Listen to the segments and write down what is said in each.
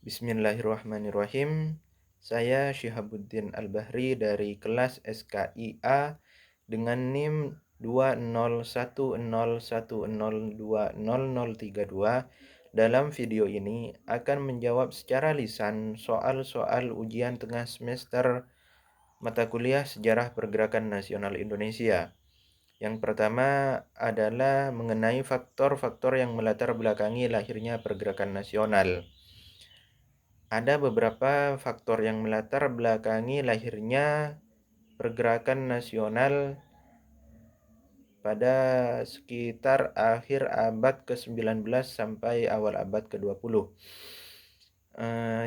Bismillahirrahmanirrahim. Saya Syihabuddin Al-Bahri dari kelas SKIA dengan NIM 2011010200032. Dalam video ini akan menjawab secara lisan soal-soal ujian tengah semester mata kuliah Sejarah Pergerakan Nasional Indonesia. Yang pertama adalah mengenai faktor-faktor yang melatar belakangi lahirnya pergerakan nasional. Ada beberapa faktor yang melatar belakangi lahirnya pergerakan nasional pada sekitar akhir abad ke-19 sampai awal abad ke-20.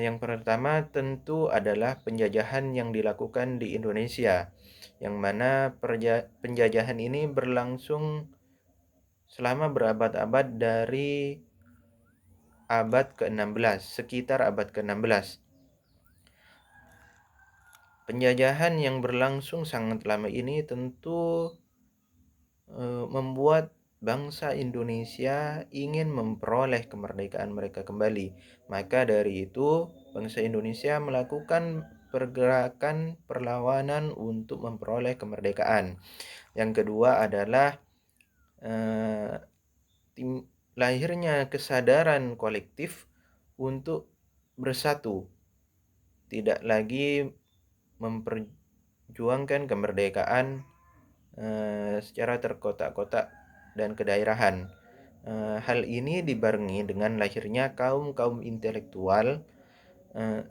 Yang pertama tentu adalah penjajahan yang dilakukan di Indonesia, yang mana penjajahan ini berlangsung selama berabad-abad dari abad ke-16, sekitar abad ke-16. Penjajahan yang berlangsung sangat lama ini tentu membuat bangsa Indonesia ingin memperoleh kemerdekaan mereka kembali. Maka dari itu, bangsa Indonesia melakukan pergerakan perlawanan untuk memperoleh kemerdekaan. Yang kedua adalah lahirnya kesadaran kolektif untuk bersatu, tidak lagi memperjuangkan kemerdekaan secara terkotak-kotak dan kedaerahan. Hal ini dibarengi dengan lahirnya kaum-kaum intelektual,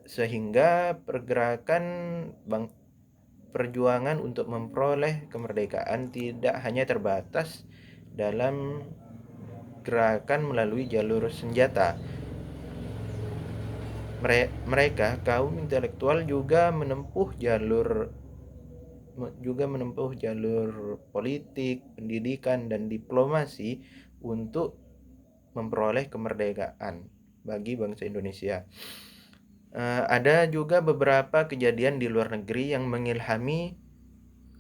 sehingga perjuangan untuk memperoleh kemerdekaan tidak hanya terbatas dalam gerakan melalui jalur senjata. Mereka kaum intelektual juga menempuh jalur politik, pendidikan, dan diplomasi untuk memperoleh kemerdekaan bagi bangsa Indonesia. Ada juga beberapa kejadian di luar negeri yang mengilhami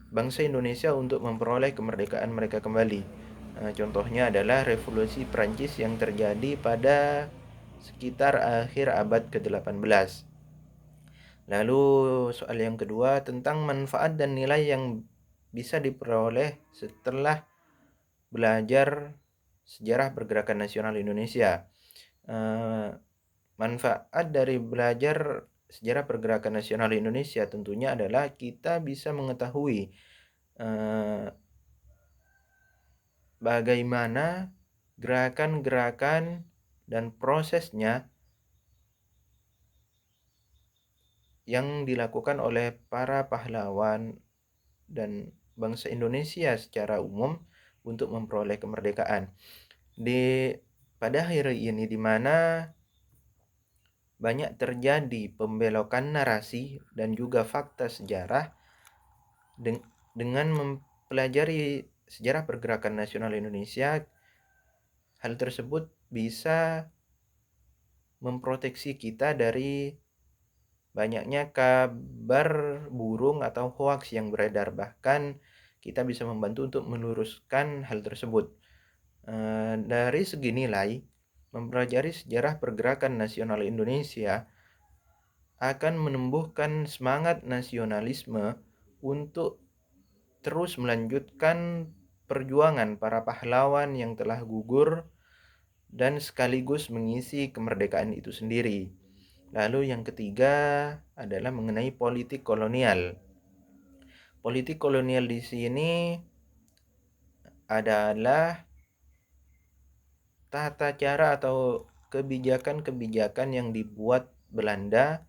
bangsa Indonesia untuk memperoleh kemerdekaan mereka kembali. Contohnya adalah revolusi Prancis yang terjadi pada sekitar akhir abad ke-18. Lalu soal yang kedua tentang manfaat dan nilai yang bisa diperoleh setelah belajar sejarah pergerakan nasional Indonesia. Manfaat dari belajar sejarah pergerakan nasional Indonesia tentunya adalah kita bisa mengetahui bagaimana gerakan-gerakan dan prosesnya yang dilakukan oleh para pahlawan dan bangsa Indonesia secara umum untuk memperoleh kemerdekaan. Pada hari ini di mana banyak terjadi pembelokan narasi dan juga fakta sejarah, dengan mempelajari sejarah pergerakan nasional Indonesia, hal tersebut bisa memproteksi kita dari banyaknya kabar burung atau hoaks yang beredar. Bahkan kita bisa membantu untuk meluruskan hal tersebut. Dari segi nilai, mempelajari sejarah pergerakan nasional Indonesia akan menumbuhkan semangat nasionalisme untuk terus melanjutkan perjuangan para pahlawan yang telah gugur dan sekaligus mengisi kemerdekaan itu sendiri. Lalu yang ketiga adalah mengenai politik kolonial. Politik kolonial di sini adalah tata cara atau kebijakan-kebijakan yang dibuat Belanda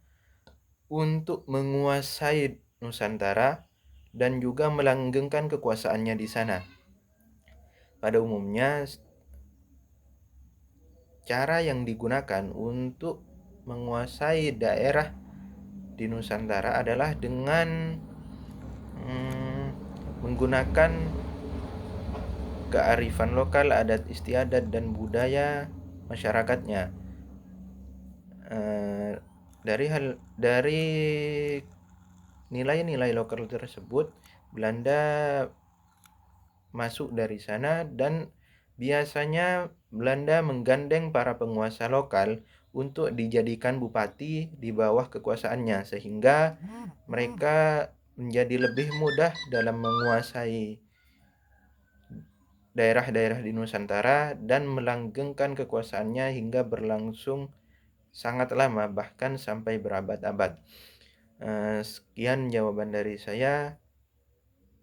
untuk menguasai Nusantara dan juga melanggengkan kekuasaannya di sana. Pada umumnya, cara yang digunakan untuk menguasai daerah di Nusantara adalah dengan menggunakan kearifan lokal, adat istiadat, dan budaya masyarakatnya. Dari nilai-nilai lokal tersebut, Belanda masuk dari sana, dan biasanya Belanda menggandeng para penguasa lokal untuk dijadikan bupati di bawah kekuasaannya, sehingga mereka menjadi lebih mudah dalam menguasai daerah-daerah di Nusantara dan melanggengkan kekuasaannya hingga berlangsung sangat lama, bahkan sampai berabad-abad. Sekian jawaban dari saya.